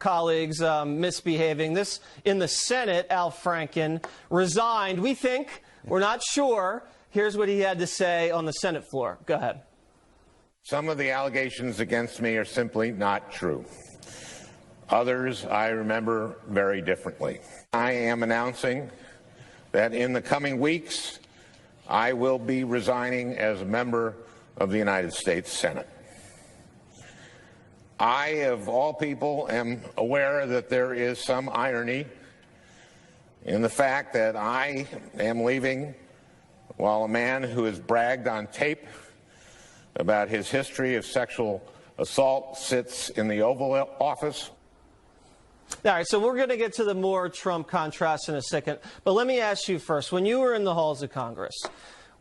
colleagues misbehaving. This in the Senate, Al Franken resigned. We think, we're not sure. Here's what he had to say on the Senate floor. Go ahead. Some of the allegations against me are simply not true. Others I remember very differently. I am announcing that in the coming weeks, I will be resigning as a member of the United States Senate. I, of all people, am aware that there is some irony in the fact that I am leaving while a man who has bragged on tape about his history of sexual assault sits in the Oval Office. All right, so we're going to get to the more Trump contrast in a second. But let me ask you first, when you were in the halls of Congress,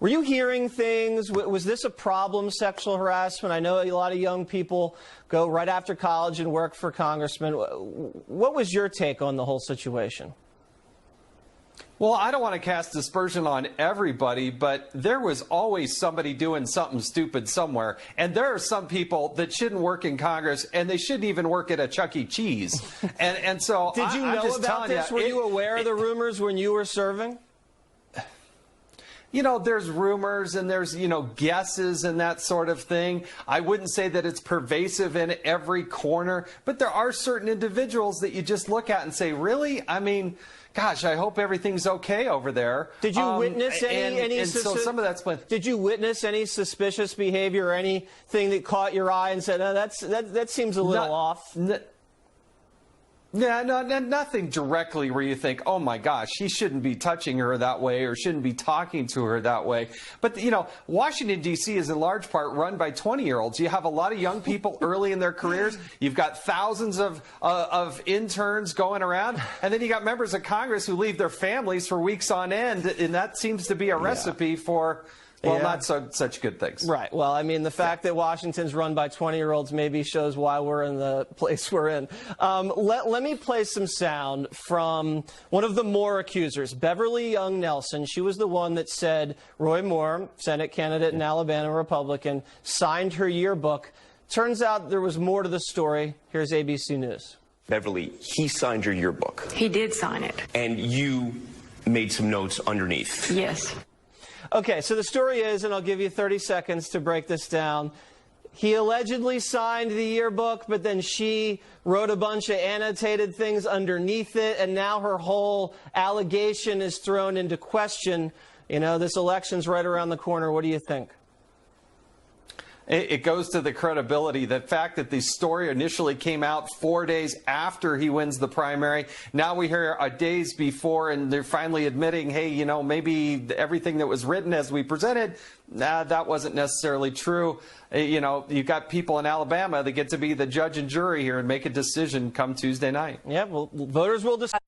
were you hearing things? Was this a problem, sexual harassment? I know a lot of young people go right after college and work for congressmen. What was your take on the whole situation? Well, I don't want to cast dispersion on everybody, but there was always somebody doing something stupid somewhere. And there are some people that shouldn't work in Congress, and they shouldn't even work at a Chuck E. Cheese. And so did you know about this? Were you aware of the rumors when you were serving? You know, there's rumors and there's, guesses and that sort of thing. I wouldn't say that it's pervasive in every corner, but there are certain individuals that you just look at and say, really? I mean, gosh, I hope everything's okay over there. Did you witness any so some of that's been... Did you witness any suspicious behavior or anything that caught your eye and said, oh, that seems a little off? Yeah, no, nothing directly where you think, oh, my gosh, he shouldn't be touching her that way or shouldn't be talking to her that way. But, Washington, D.C. is in large part run by 20-year-olds. You have a lot of young people early in their careers. You've got thousands of interns going around. And then you got members of Congress who leave their families for weeks on end. And that seems to be a recipe for... Well, not such good things. Right. Well, I mean, the fact that Washington's run by 20-year-olds maybe shows why we're in the place we're in. Let me play some sound from one of the Moore accusers, Beverly Young Nelson. She was the one that said Roy Moore, Senate candidate in Alabama, Republican, signed her yearbook. Turns out there was more to the story. Here's ABC News. Beverly, he signed your yearbook. He did sign it. And you made some notes underneath. Yes. Okay, so the story is, and I'll give you 30 seconds to break this down, he allegedly signed the yearbook, but then she wrote a bunch of annotated things underneath it, and now her whole allegation is thrown into question. This election's right around the corner. What do you think? It goes to the credibility. The fact that the story initially came out 4 days after he wins the primary. Now we hear days before, and they're finally admitting, hey, maybe everything that was written as we presented, that wasn't necessarily true. You've got people in Alabama that get to be the judge and jury here and make a decision come Tuesday night. Yeah, well, voters will decide.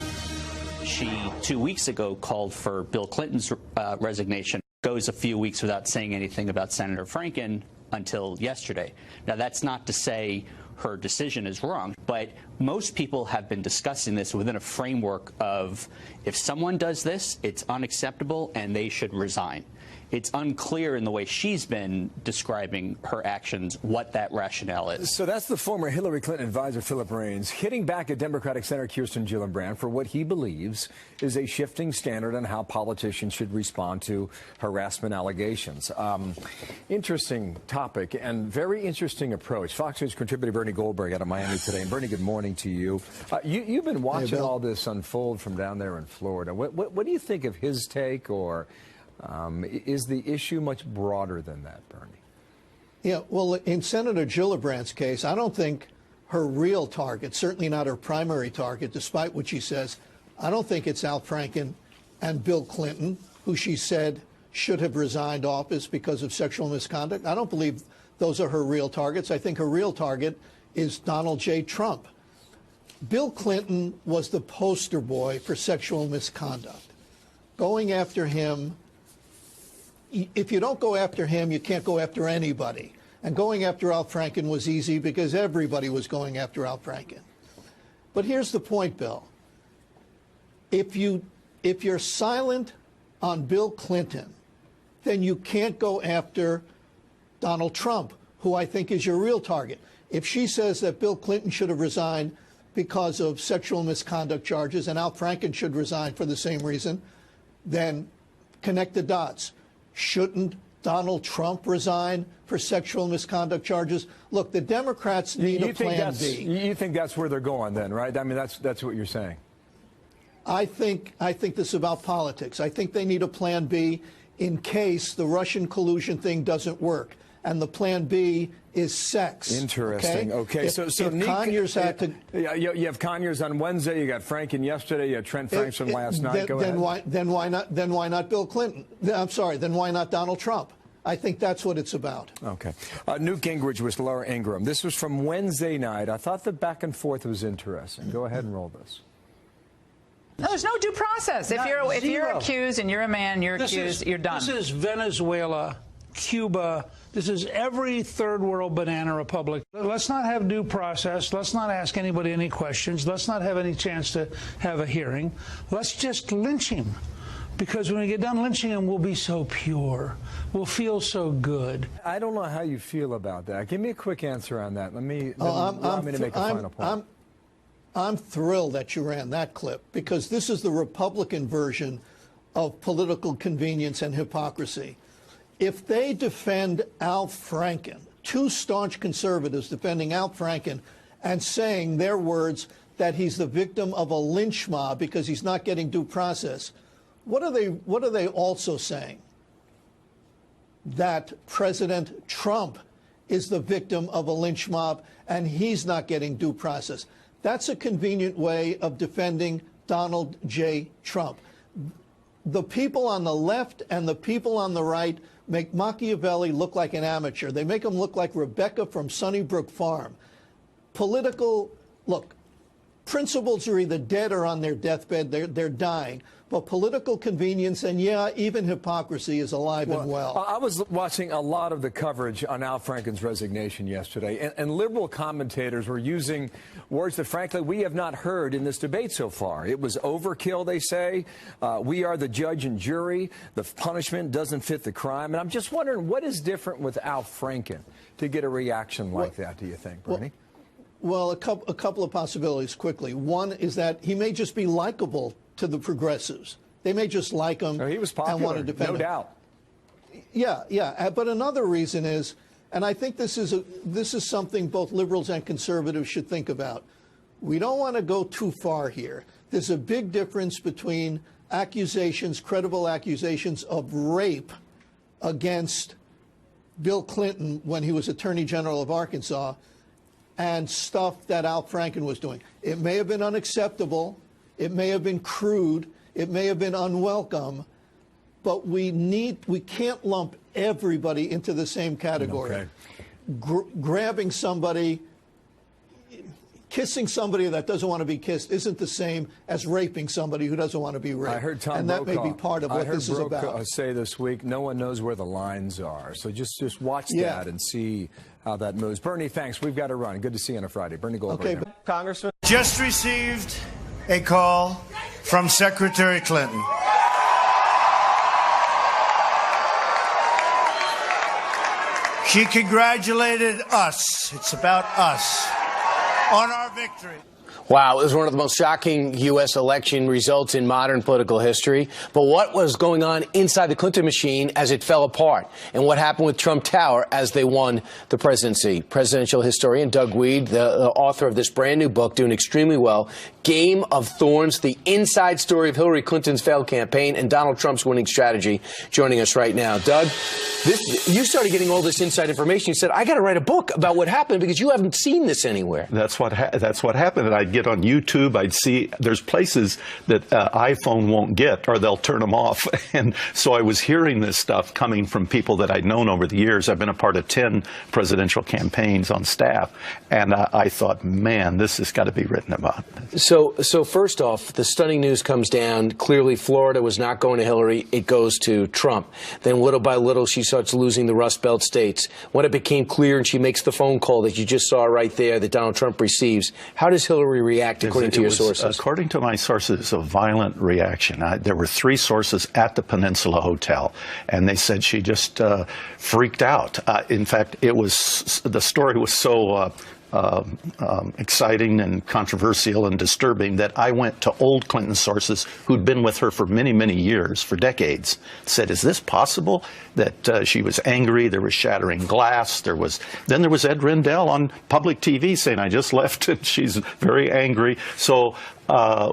She, 2 weeks ago, called for Bill Clinton's resignation. Goes a few weeks without saying anything about Senator Franken until yesterday. Now, that's not to say her decision is wrong, but most people have been discussing this within a framework of if someone does this, it's unacceptable and they should resign. It's unclear in the way she's been describing her actions what that rationale is. So that's the former Hillary Clinton advisor, Philip Raines, hitting back at Democratic Senator Kirsten Gillibrand for what he believes is a shifting standard on how politicians should respond to harassment allegations. Interesting topic and very interesting approach. Fox News contributor Bernie Goldberg out of Miami today. And Bernie, good morning to you. You've been watching all this unfold from down there in Florida. What do you think of his take, or is the issue much broader than that, Bernie? Yeah, well, in Senator Gillibrand's case, I don't think her real target, certainly not her primary target, despite what she says, I don't think it's Al Franken and Bill Clinton, who she said should have resigned office because of sexual misconduct. I don't believe those are her real targets. I think her real target is Donald J. Trump. Bill Clinton was the poster boy for sexual misconduct. Going after him, if you don't go after him, you can't go after anybody. And going after Al Franken was easy because everybody was going after Al Franken. But here's the point, Bill. If you're silent on Bill Clinton, then you can't go after Donald Trump, who I think is your real target. If she says that Bill Clinton should have resigned, because of sexual misconduct charges, and Al Franken should resign for the same reason, then connect the dots. Shouldn't Donald Trump resign for sexual misconduct charges? Look, the Democrats need a plan B. You think that's where they're going then, right? I mean, that's what you're saying. I think this is about politics. I think they need a plan B in case the Russian collusion thing doesn't work. And the plan B is sex. Interesting. Okay. So Conyers had to. You have Conyers on Wednesday. You got Franken yesterday. You had Trent Franklin last night. Then why not Bill Clinton? I'm sorry. Then why not Donald Trump? I think that's what it's about. Okay. Newt Gingrich was Laura Ingraham. This was from Wednesday night. I thought the back and forth was interesting. Go ahead and roll this. No, there's no due process. If you're accused and you're a man, you're accused, you're done. This is Venezuela, Cuba. This is every third world banana republic. Let's not have due process. Let's not ask anybody any questions. Let's not have any chance to have a hearing. Let's just lynch him. Because when we get done lynching him, we'll be so pure. We'll feel so good. I don't know how you feel about that. Give me a quick answer on that. Allow me to make a final point. I'm thrilled that you ran that clip, because this is the Republican version of political convenience and hypocrisy. If they defend Al Franken, two staunch conservatives defending Al Franken and saying their words that he's the victim of a lynch mob because he's not getting due process, what are they also saying? That President Trump is the victim of a lynch mob and he's not getting due process. That's a convenient way of defending Donald J. Trump. The people on the left and the people on the right make Machiavelli look like an amateur. They make him look like Rebecca from Sunnybrook Farm. Look, principles are either dead or on their deathbed. They're dying. But political convenience and, yeah, even hypocrisy is alive and well. I was watching a lot of the coverage on Al Franken's resignation yesterday, and liberal commentators were using words that, frankly, we have not heard in this debate so far. It was overkill, they say. We are the judge and jury. The punishment doesn't fit the crime. And I'm just wondering, what is different with Al Franken to get a reaction like that, do you think, Bernie? Well, a couple of possibilities quickly. One is that he may just be likable to the progressives. They may just like him. He was popular, and want to defend no him. doubt. Yeah. But another reason is, and I think this is something both liberals and conservatives should think about. We don't want to go too far here. There's a big difference between accusations, credible accusations of rape against Bill Clinton when he was Attorney General of Arkansas, and stuff that Al Franken was doing. It may have been unacceptable. It may have been crude. It may have been unwelcome. But we can't lump everybody into the same category. Okay. Grabbing somebody, kissing somebody that doesn't want to be kissed isn't the same as raping somebody who doesn't want to be raped. I heard Tom and that may be part of what this is about. Say this week, no one knows where the lines are. So just watch that and see how that moves. Bernie, thanks. We've got to run. Good to see you on a Friday. Bernie Gillibrand. Okay, Congressman. Just received a call from Secretary Clinton. She congratulated us. It's about us on our victory. Wow, it was one of the most shocking U.S. election results in modern political history. But what was going on inside the Clinton machine as it fell apart? And what happened with Trump Tower as they won the presidency? Presidential historian Doug Weed, the author of this brand new book, doing extremely well, Game of Thorns, the inside story of Hillary Clinton's failed campaign and Donald Trump's winning strategy, joining us right now. Doug, you started getting all this inside information. You said, I got to write a book about what happened because you haven't seen this anywhere. That's what happened. And I'd get on YouTube. I'd see there's places that iPhone won't get, or they'll turn them off. And so I was hearing this stuff coming from people that I'd known over the years. I've been a part of 10 presidential campaigns on staff. And I thought, man, this has got to be written about. So first off, the stunning news comes down. Clearly, Florida was not going to Hillary. It goes to Trump. Then little by little, she starts losing the Rust Belt states. When it became clear and she makes the phone call that you just saw right there that Donald Trump receives, how does Hillary react, according to your sources? According to my sources, a violent reaction. There were 3 sources at the Peninsula Hotel, and they said she just freaked out. In fact, the story was so exciting and controversial and disturbing that I went to old Clinton sources who'd been with her for many, many years, for decades, said, is this possible? That she was angry, there was shattering glass, then there was Ed Rendell on public TV saying, I just left and she's very angry. So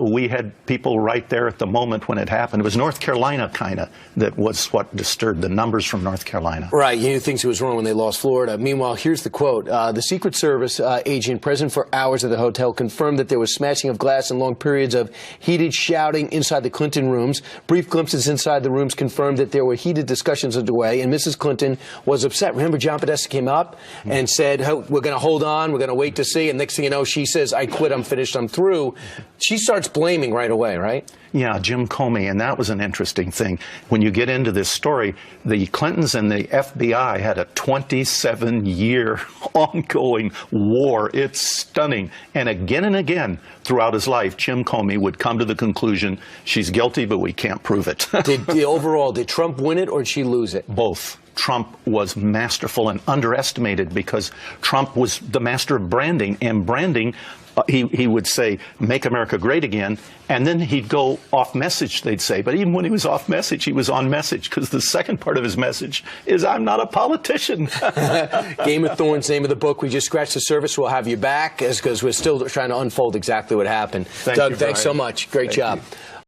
we had people right there at the moment when it happened. It was North Carolina kind of that was what disturbed, the numbers from North Carolina. Right. You think it was wrong when they lost Florida. Meanwhile, here's the quote. The Secret Service agent present for hours at the hotel confirmed that there was smashing of glass and long periods of heated shouting inside the Clinton rooms. Brief glimpses inside the rooms confirmed that there were heated discussions underway, and Mrs. Clinton was upset. Remember, John Podesta came up and said, hey, we're going to hold on, we're going to wait to see, and next thing you know, she says, I quit, I'm finished, I'm through. She starts blaming right away, right? Yeah, Jim Comey, and that was an interesting thing. When you get into this story, the Clintons and the FBI had a 27-year ongoing war. It's stunning. And again, throughout his life, Jim Comey would come to the conclusion, she's guilty, but we can't prove it. Did Trump win it or did she lose it? Both. Trump was masterful and underestimated because Trump was the master of branding, and branding, he would say, make America great again, and then he'd go off message, they'd say. But even when he was off message, he was on message, because the second part of his message is, I'm not a politician. Game of Thorns, name of the book. We just scratched the surface. We'll have you back because we're still trying to unfold exactly what happened. Doug, thanks so much. Great job.